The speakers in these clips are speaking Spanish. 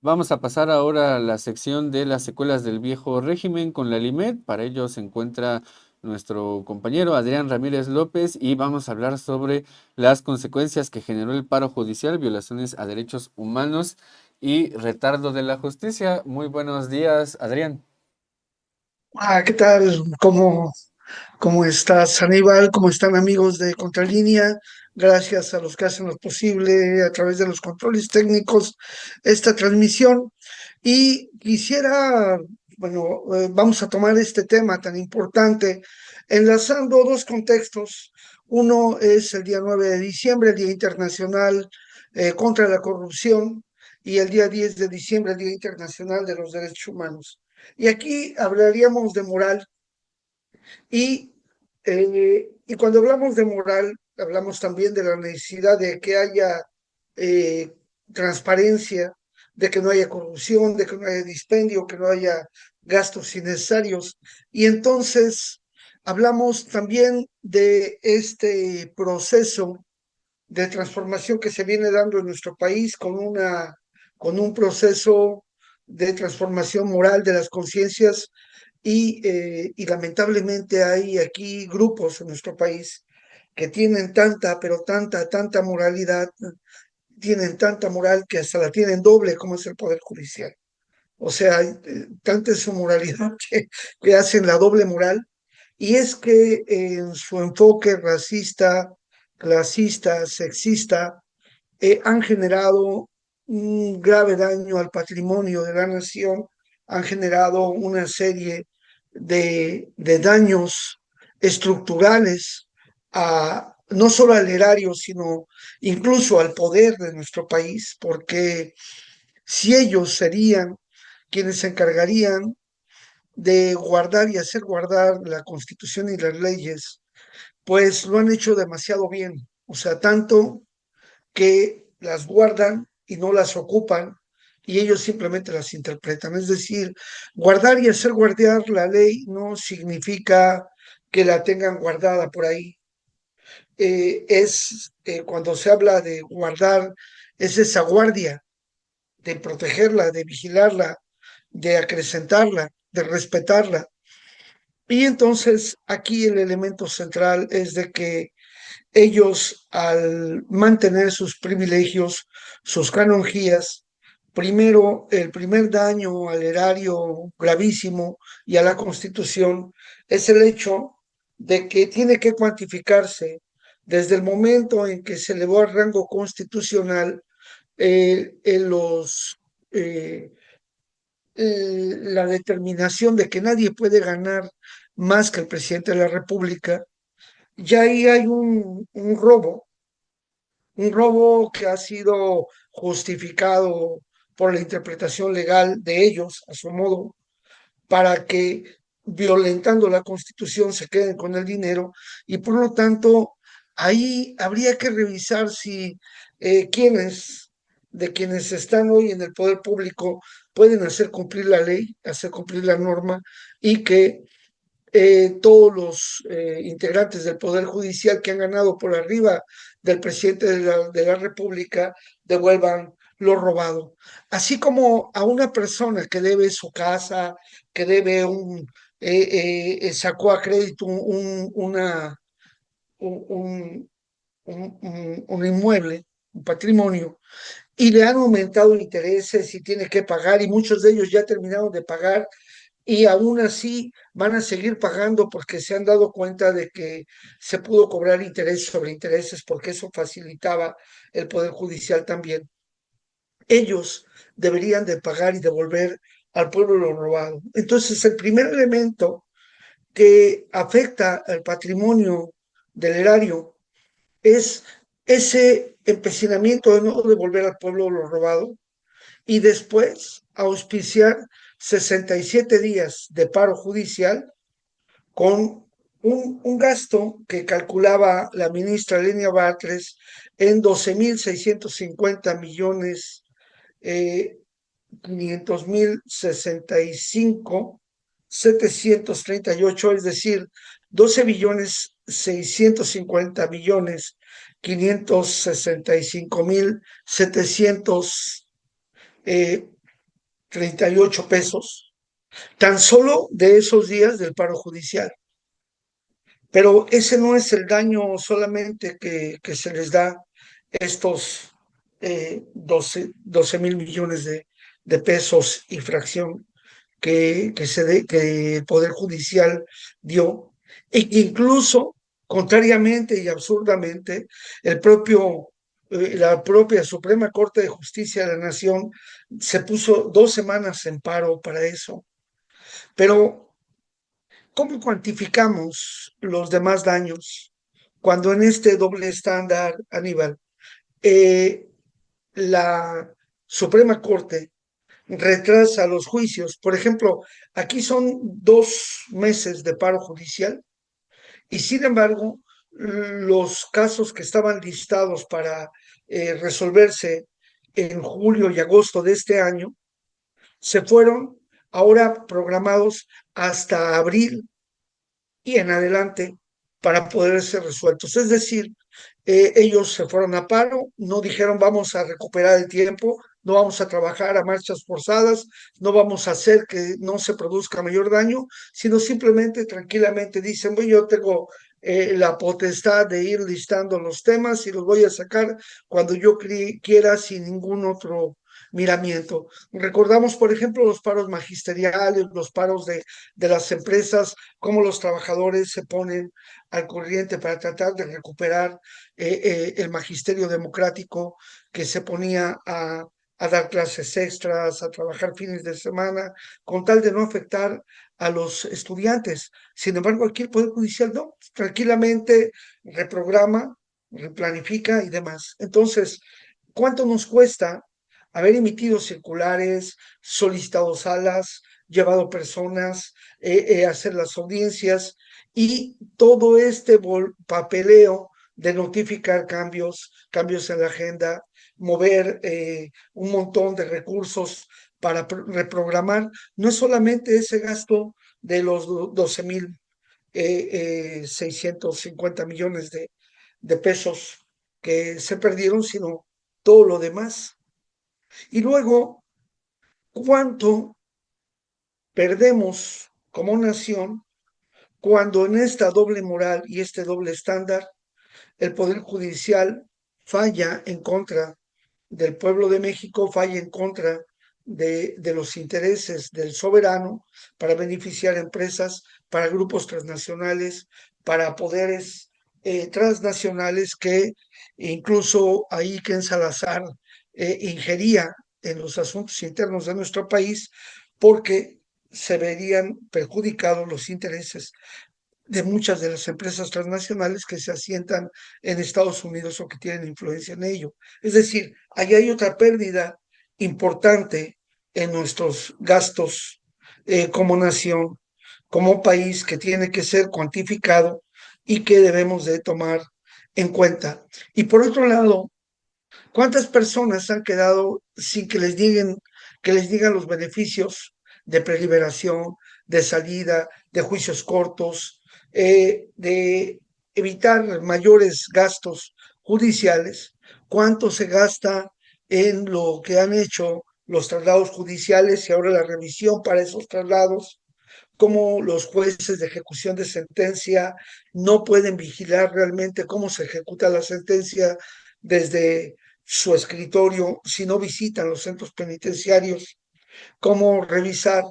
Vamos a pasar ahora a la sección de las secuelas del viejo régimen con la Limet. Para ello se encuentra nuestro compañero Adrián Ramírez López y vamos a hablar sobre las consecuencias que generó el paro judicial, violaciones a derechos humanos y retardo de la justicia. Muy buenos días, Adrián. ¿Qué tal? ¿Cómo estás, Aníbal? ¿Cómo están amigos de Contralínea? Gracias a los que hacen lo posible a través de los controles técnicos esta transmisión. Y quisiera, bueno, vamos a tomar este tema tan importante enlazando dos contextos. Uno es el día 9 de diciembre, el Día Internacional contra la Corrupción, y el día 10 de diciembre, el Día Internacional de los Derechos Humanos. Y aquí hablaríamos de moral y cuando hablamos de moral, hablamos también de la necesidad de que haya eh, transparencia, de que no haya corrupción, de que no haya dispendio, que no haya gastos innecesarios. Y entonces hablamos también de este proceso de transformación que se viene dando en nuestro país con un proceso de transformación moral de las conciencias y lamentablemente hay aquí grupos en nuestro país que tienen tanta, pero tanta moralidad, tienen tanta moral que hasta la tienen doble como es el Poder Judicial. O sea, tanta es su moralidad que hacen la doble moral. Y es que en su enfoque racista, clasista, sexista, han generado un grave daño al patrimonio de la nación, han generado una serie de daños estructurales no solo al erario, sino incluso al poder de nuestro país, porque si ellos serían quienes se encargarían de guardar y hacer guardar la Constitución y las leyes, pues lo han hecho demasiado bien. O sea, tanto que las guardan y no las ocupan y ellos simplemente las interpretan. Es decir, guardar y hacer guardar la ley no significa que la tengan guardada por ahí. Cuando se habla de guardar, es esa guardia, de protegerla, de vigilarla, de acrecentarla, de respetarla. Y entonces aquí el elemento central es de que ellos, al mantener sus privilegios, sus canonjías, primero, el primer daño al erario gravísimo y a la Constitución es el hecho de que tiene que cuantificarse desde el momento en que se elevó al rango constitucional en eh, la determinación de que nadie puede ganar más que el presidente de la República. Ya ahí hay un robo que ha sido justificado por la interpretación legal de ellos, a su modo, para que violentando la Constitución se queden con el dinero y por lo tanto ahí habría que revisar si quienes de quienes están hoy en el poder público pueden hacer cumplir la ley, hacer cumplir la norma y que todos los integrantes del Poder Judicial que han ganado por arriba del presidente de la República devuelvan lo robado. Así como a una persona que debe su casa, que debe sacó a crédito un, un inmueble, un patrimonio, y le han aumentado intereses y tiene que pagar, y muchos de ellos ya terminaron de pagar y aún así van a seguir pagando porque se han dado cuenta de que se pudo cobrar interés sobre intereses porque eso facilitaba el Poder Judicial también. Ellos deberían de pagar y devolver al pueblo lo robado. Entonces, el primer elemento que afecta al patrimonio del erario es ese empecinamiento de no devolver al pueblo lo robado y después auspiciar 67 días de paro judicial con un gasto que calculaba la ministra Lenia Batres en 12.650 millones, 500.065.738, es decir, 12.650.000.000 565.700 38 pesos, tan solo de esos días del paro judicial. Pero ese no es el daño solamente que se les da estos 12 mil millones de pesos y fracción que el Poder Judicial dio, e que incluso, contrariamente y absurdamente, la propia Suprema Corte de Justicia de la Nación se puso 2 semanas en paro para eso. Pero ¿cómo cuantificamos los demás daños cuando en este doble estándar, Aníbal, eh, la Suprema Corte retrasa los juicios? Por ejemplo, aquí son 2 meses de paro judicial y sin embargo, los casos que estaban listados para resolverse en julio y agosto de este año se fueron ahora programados hasta abril y en adelante para poder ser resueltos. Es decir, ellos se fueron a paro, no dijeron vamos a recuperar el tiempo, no vamos a trabajar a marchas forzadas, no vamos a hacer que no se produzca mayor daño, sino simplemente tranquilamente dicen, bueno, yo tengo la potestad de ir listando los temas y los voy a sacar cuando yo quiera sin ningún otro miramiento. Recordamos, por ejemplo, los paros magisteriales, los paros de las empresas, cómo los trabajadores se ponen al corriente para tratar de recuperar el magisterio democrático que se ponía a dar clases extras, a trabajar fines de semana, con tal de no afectar a los estudiantes. Sin embargo, aquí el Poder Judicial no, tranquilamente reprograma, replanifica y demás. Entonces, ¿cuánto nos cuesta haber emitido circulares, solicitado salas, llevado personas, hacer las audiencias y todo este papeleo de notificar cambios en la agenda, mover un montón de recursos para reprogramar? No es solamente ese gasto de los 12 mil 650 millones de pesos que se perdieron, sino todo lo demás. Y luego, ¿cuánto perdemos como nación cuando en esta doble moral y este doble estándar el Poder Judicial falla en contra del pueblo de México, falla en contra de los intereses del soberano para beneficiar empresas, para grupos transnacionales, para poderes transnacionales que incluso ahí Ken Salazar ingería en los asuntos internos de nuestro país porque se verían perjudicados los intereses de muchas de las empresas transnacionales que se asientan en Estados Unidos o que tienen influencia en ello. Es decir, ahí hay otra pérdida importante en nuestros gastos como nación, como país, que tiene que ser cuantificado y que debemos de tomar en cuenta. Y por otro lado, ¿cuántas personas han quedado sin que les digan los beneficios de preliberación, de salida, de juicios cortos, de evitar mayores gastos judiciales? ¿Cuánto se gasta en lo que han hecho los traslados judiciales y ahora la revisión para esos traslados? Cómo los jueces de ejecución de sentencia no pueden vigilar realmente cómo se ejecuta la sentencia desde su escritorio si no visitan los centros penitenciarios, cómo revisar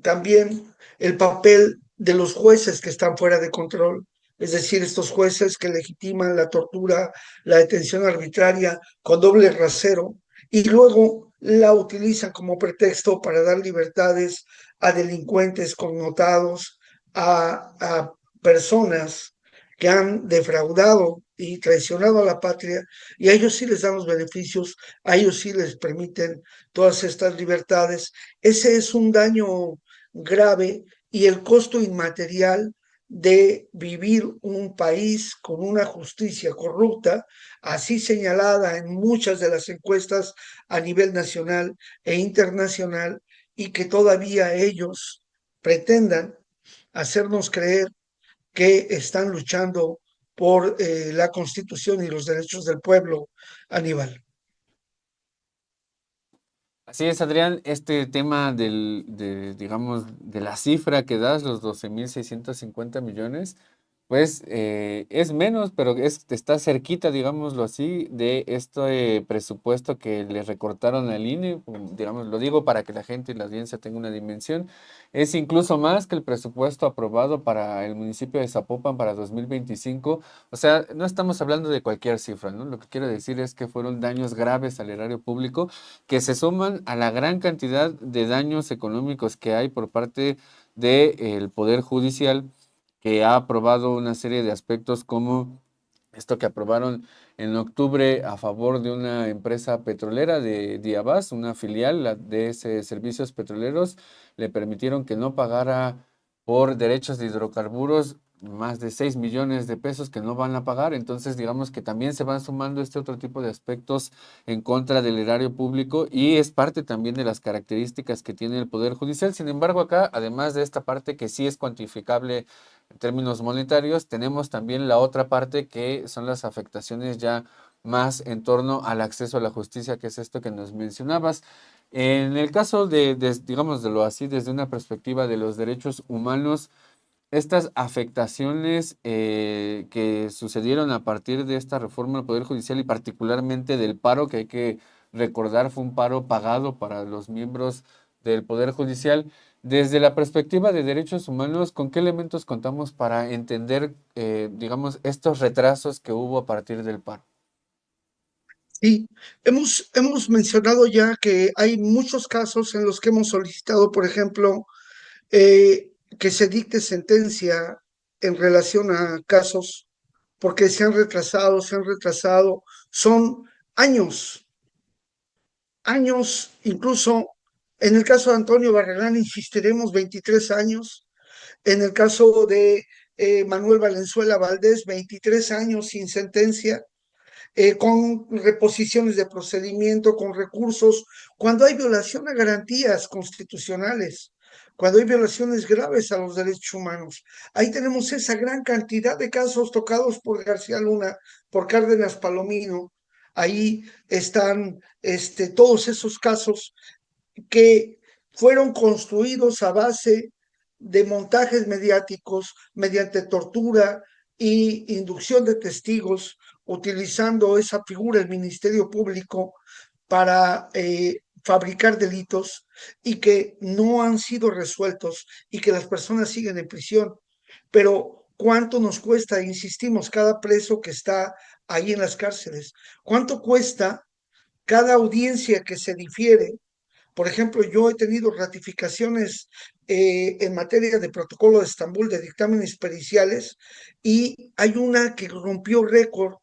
también el papel de los jueces que están fuera de control, es decir, estos jueces que legitiman la tortura, la detención arbitraria con doble rasero y luego la utilizan como pretexto para dar libertades a delincuentes connotados, a personas que han defraudado y traicionado a la patria, y a ellos sí les dan los beneficios, a ellos sí les permiten todas estas libertades. Ese es un daño grave y el costo inmaterial de vivir un país con una justicia corrupta, así señalada en muchas de las encuestas a nivel nacional e internacional, y que todavía ellos pretendan hacernos creer que están luchando por la Constitución y los derechos del pueblo, Aníbal. Así es, Adrián, este tema digamos, de la cifra que das, los 12.650 millones, pues es menos, pero está cerquita, digámoslo así, de este presupuesto que le recortaron al INE, digamos, lo digo para que la gente y la audiencia tenga una dimensión, es incluso más que el presupuesto aprobado para el municipio de Zapopan para 2025. O sea, no estamos hablando de cualquier cifra, ¿no? Lo que quiero decir es que fueron daños graves al erario público que se suman a la gran cantidad de daños económicos que hay por parte del Poder Judicial, que ha aprobado una serie de aspectos como esto que aprobaron en octubre a favor de una empresa petrolera de Diabás, una filial de ese Servicios Petroleros, le permitieron que no pagara por derechos de hidrocarburos más de 6 millones de pesos que no van a pagar. Entonces, digamos que también se van sumando este otro tipo de aspectos en contra del erario público y es parte también de las características que tiene el Poder Judicial. Sin embargo, acá, además de esta parte que sí es cuantificable en términos monetarios, tenemos también la otra parte que son las afectaciones ya más en torno al acceso a la justicia, que es esto que nos mencionabas. En el caso digamos, de lo así, desde una perspectiva de los derechos humanos, estas afectaciones que sucedieron a partir de esta reforma del Poder Judicial y particularmente del paro, que hay que recordar fue un paro pagado para los miembros del Poder Judicial, desde la perspectiva de derechos humanos, ¿con qué elementos contamos para entender, digamos, estos retrasos que hubo a partir del paro? Y hemos mencionado ya que hay muchos casos en los que hemos solicitado, por ejemplo, que se dicte sentencia en relación a casos, porque se han retrasado, son años, años, incluso en el caso de Antonio Barragán insistiremos 23 años, en el caso de Manuel Valenzuela Valdés, 23 años sin sentencia, con reposiciones de procedimiento, con recursos, cuando hay violación a garantías constitucionales, cuando hay violaciones graves a los derechos humanos. Ahí tenemos esa gran cantidad de casos tocados por García Luna, por Cárdenas Palomino. Ahí están todos esos casos que fueron construidos a base de montajes mediáticos mediante tortura e inducción de testigos, utilizando esa figura del Ministerio Público para fabricar delitos y que no han sido resueltos y que las personas siguen en prisión. Pero ¿cuánto nos cuesta, insistimos, cada preso que está ahí en las cárceles? ¿Cuánto cuesta cada audiencia que se difiere? Por ejemplo, yo he tenido ratificaciones en materia de protocolo de Estambul de dictámenes periciales y hay una que rompió récord,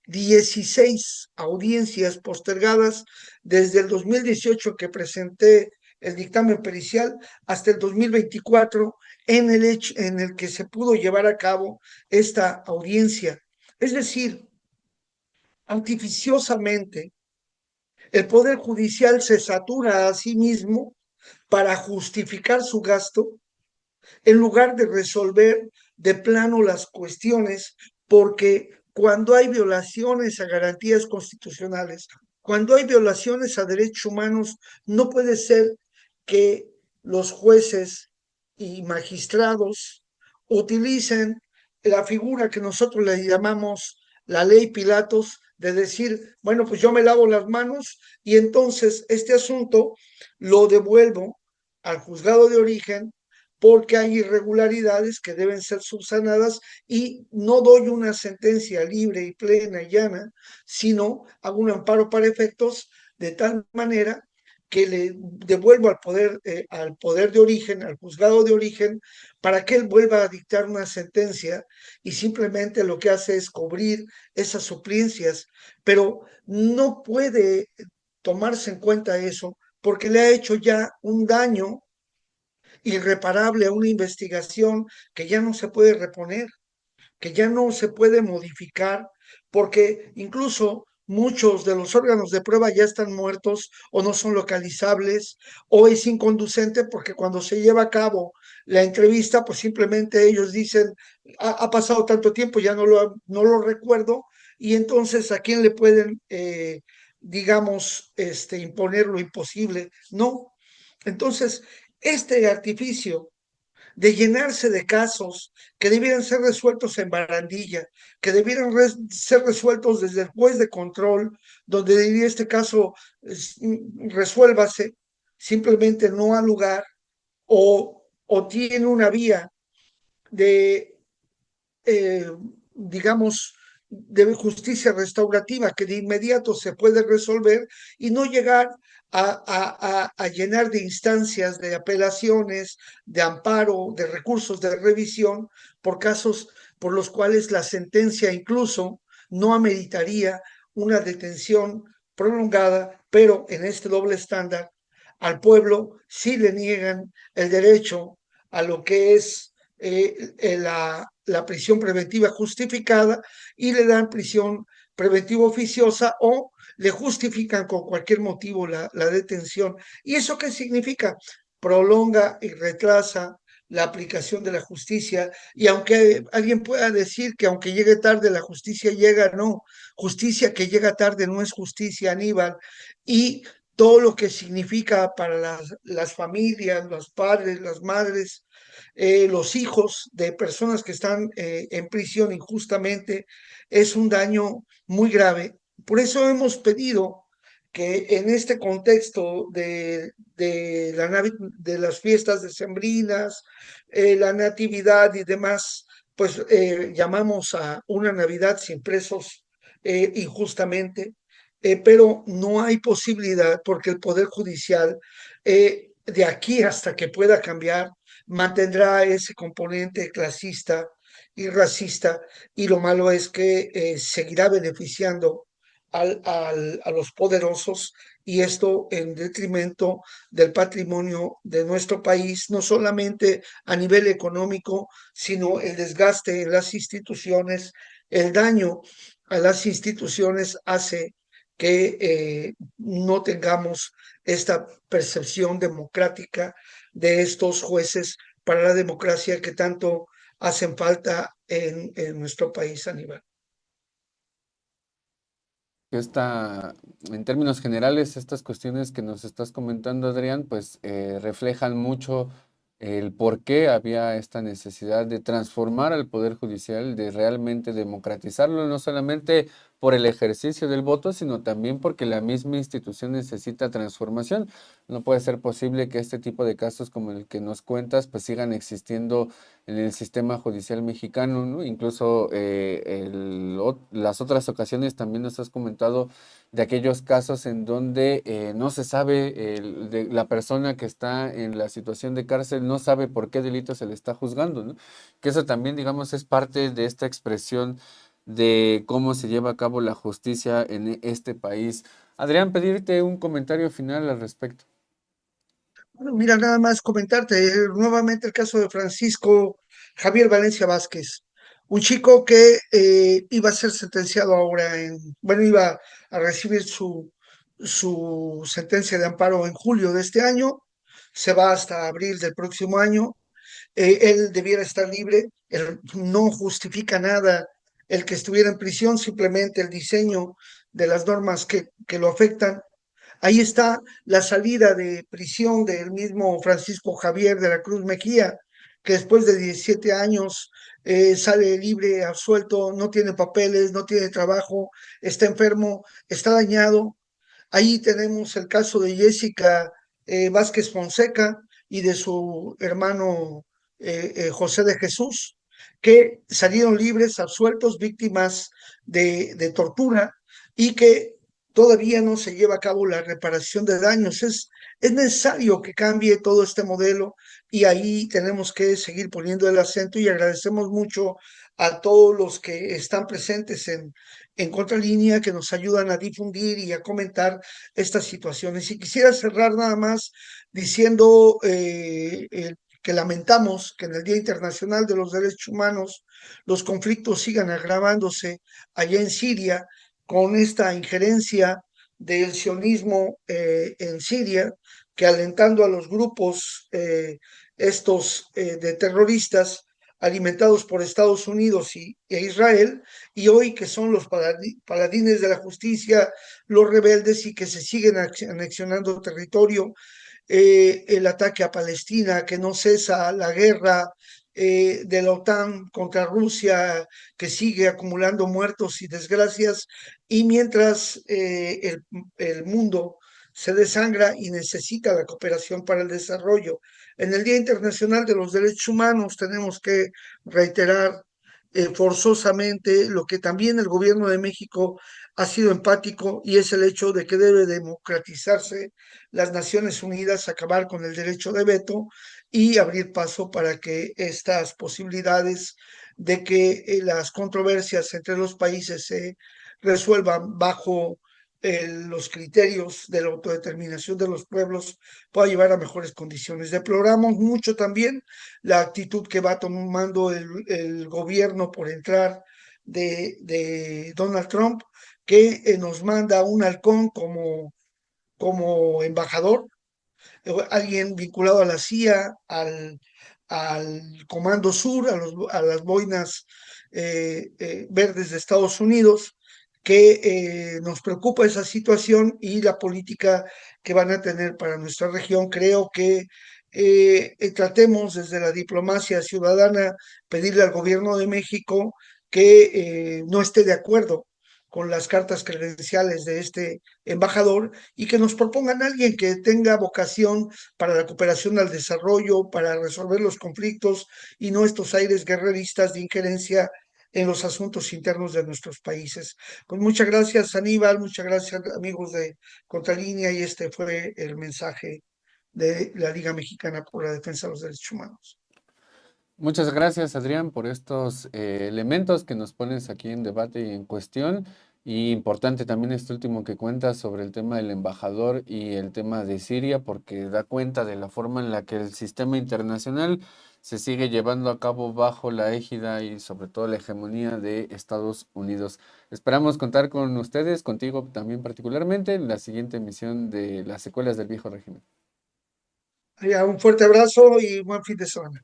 16 audiencias postergadas desde el 2018 que presenté el dictamen pericial hasta el 2024 en el que se pudo llevar a cabo esta audiencia. Es decir, artificiosamente el Poder Judicial se satura a sí mismo para justificar su gasto en lugar de resolver de plano las cuestiones, porque cuando hay violaciones a garantías constitucionales, cuando hay violaciones a derechos humanos, no puede ser que los jueces y magistrados utilicen la figura que nosotros le llamamos la ley Pilatos, de decir, bueno, pues yo me lavo las manos y entonces este asunto lo devuelvo al juzgado de origen porque hay irregularidades que deben ser subsanadas y no doy una sentencia libre y plena y llana, sino hago un amparo para efectos de tal manera que le devuelvo al poder de origen, al juzgado de origen, para que él vuelva a dictar una sentencia y simplemente lo que hace es cubrir esas suplicias, pero no puede tomarse en cuenta eso porque le ha hecho ya un daño irreparable a una investigación que ya no se puede reponer, que ya no se puede modificar, porque incluso muchos de los órganos de prueba ya están muertos o no son localizables o es inconducente porque cuando se lleva a cabo la entrevista, pues simplemente ellos dicen, ha pasado tanto tiempo, ya no lo recuerdo, y entonces a quién le pueden digamos, imponer lo imposible. No. Entonces, este artificio de llenarse de casos que debieran ser resueltos en barandilla, que debieran ser resueltos desde el juez de control, donde diría este caso resuélvase, simplemente no ha lugar o tiene una vía de, digamos, de justicia restaurativa que de inmediato se puede resolver y no llegar a llenar de instancias, de apelaciones, de amparo, de recursos de revisión por casos por los cuales la sentencia incluso no ameritaría una detención prolongada, pero en este doble estándar al pueblo sí le niegan el derecho a lo que es la prisión preventiva justificada y le dan prisión preventiva oficiosa o le justifican con cualquier motivo la detención. ¿Y eso qué significa? Prolonga y retrasa la aplicación de la justicia y aunque alguien pueda decir que aunque llegue tarde la justicia llega, no, justicia que llega tarde no es justicia, Aníbal, y todo lo que significa para las familias, los padres, las madres, los hijos de personas que están en prisión injustamente, es un daño muy grave. Por eso hemos pedido que en este contexto de las fiestas decembrinas, la natividad y demás, pues llamamos a una Navidad sin presos injustamente, pero no hay posibilidad porque el Poder Judicial, de aquí hasta que pueda cambiar, mantendrá ese componente clasista y racista, y lo malo es que seguirá beneficiando a los poderosos y esto en detrimento del patrimonio de nuestro país, no solamente a nivel económico, sino el desgaste en las instituciones, el daño a las instituciones hace que no tengamos esta percepción democrática de estos jueces para la democracia que tanto hacen falta en nuestro país, Aníbal. En términos generales, estas cuestiones que nos estás comentando, Adrián, pues reflejan mucho el por qué había esta necesidad de transformar al Poder Judicial, de realmente democratizarlo, no solamente por el ejercicio del voto, sino también porque la misma institución necesita transformación. No puede ser posible que este tipo de casos como el que nos cuentas, pues sigan existiendo en el sistema judicial mexicano, ¿no? Incluso las otras ocasiones también nos has comentado de aquellos casos en donde no se sabe, la persona que está en la situación de cárcel no sabe por qué delito se le está juzgando, ¿no? Que eso también, digamos, es parte de esta expresión de cómo se lleva a cabo la justicia en este país. Adrián, pedirte un comentario final al respecto. Bueno, mira, nada más comentarte nuevamente el caso de Francisco Javier Valencia Vázquez, un chico que iba a ser sentenciado ahora bueno, iba a recibir su sentencia de amparo en julio de este año, se va hasta abril del próximo año, él debiera estar libre, él no justifica nada el que estuviera en prisión, simplemente el diseño de las normas que lo afectan. Ahí está la salida de prisión del mismo Francisco Javier de la Cruz Mejía, que después de 17 años sale libre, absuelto, no tiene papeles, no tiene trabajo, está enfermo, está dañado. Ahí tenemos el caso de Jessica Vázquez Fonseca y de su hermano José de Jesús, que salieron libres, absueltos, víctimas de tortura y que todavía no se lleva a cabo la reparación de daños. Es necesario que cambie todo este modelo y ahí tenemos que seguir poniendo el acento y agradecemos mucho a todos los que están presentes en Contralínea, que nos ayudan a difundir y a comentar estas situaciones. Y quisiera cerrar nada más diciendo que lamentamos que en el Día Internacional de los Derechos Humanos los conflictos sigan agravándose allá en Siria con esta injerencia del sionismo en Siria, que alentando a los grupos estos de terroristas alimentados por Estados Unidos e Israel, y hoy que son los paladines de la justicia, los rebeldes y que se siguen anexionando territorio, el ataque a Palestina, que no cesa la guerra de la OTAN contra Rusia, que sigue acumulando muertos y desgracias, y mientras el mundo se desangra y necesita la cooperación para el desarrollo. En el Día Internacional de los Derechos Humanos tenemos que reiterar forzosamente lo que también el gobierno de México ha sido empático, y es el hecho de que debe democratizarse las Naciones Unidas, acabar con el derecho de veto y abrir paso para que estas posibilidades de que las controversias entre los países se resuelvan bajo los criterios de la autodeterminación de los pueblos pueda llevar a mejores condiciones. Deploramos mucho también la actitud que va tomando el gobierno por entrar de Donald Trump, que nos manda un halcón como embajador, alguien vinculado a la CIA, al Comando Sur, a las boinas verdes de Estados Unidos, que nos preocupa esa situación y la política que van a tener para nuestra región. Creo que tratemos desde la diplomacia ciudadana pedirle al gobierno de México que no esté de acuerdo con las cartas credenciales de este embajador y que nos propongan a alguien que tenga vocación para la cooperación al desarrollo, para resolver los conflictos y no estos aires guerreristas de injerencia en los asuntos internos de nuestros países. Pues muchas gracias, Aníbal, muchas gracias, amigos de Contralínea, y este fue el mensaje de la Liga Mexicana por la Defensa de los Derechos Humanos. Muchas gracias, Adrián, por estos elementos que nos pones aquí en debate y en cuestión. Y importante también este último que cuentas sobre el tema del embajador y el tema de Siria, porque da cuenta de la forma en la que el sistema internacional se sigue llevando a cabo bajo la égida y sobre todo la hegemonía de Estados Unidos. Esperamos contar con ustedes, contigo también particularmente, en la siguiente emisión de Las Secuelas del Viejo Régimen. Un fuerte abrazo y buen fin de semana.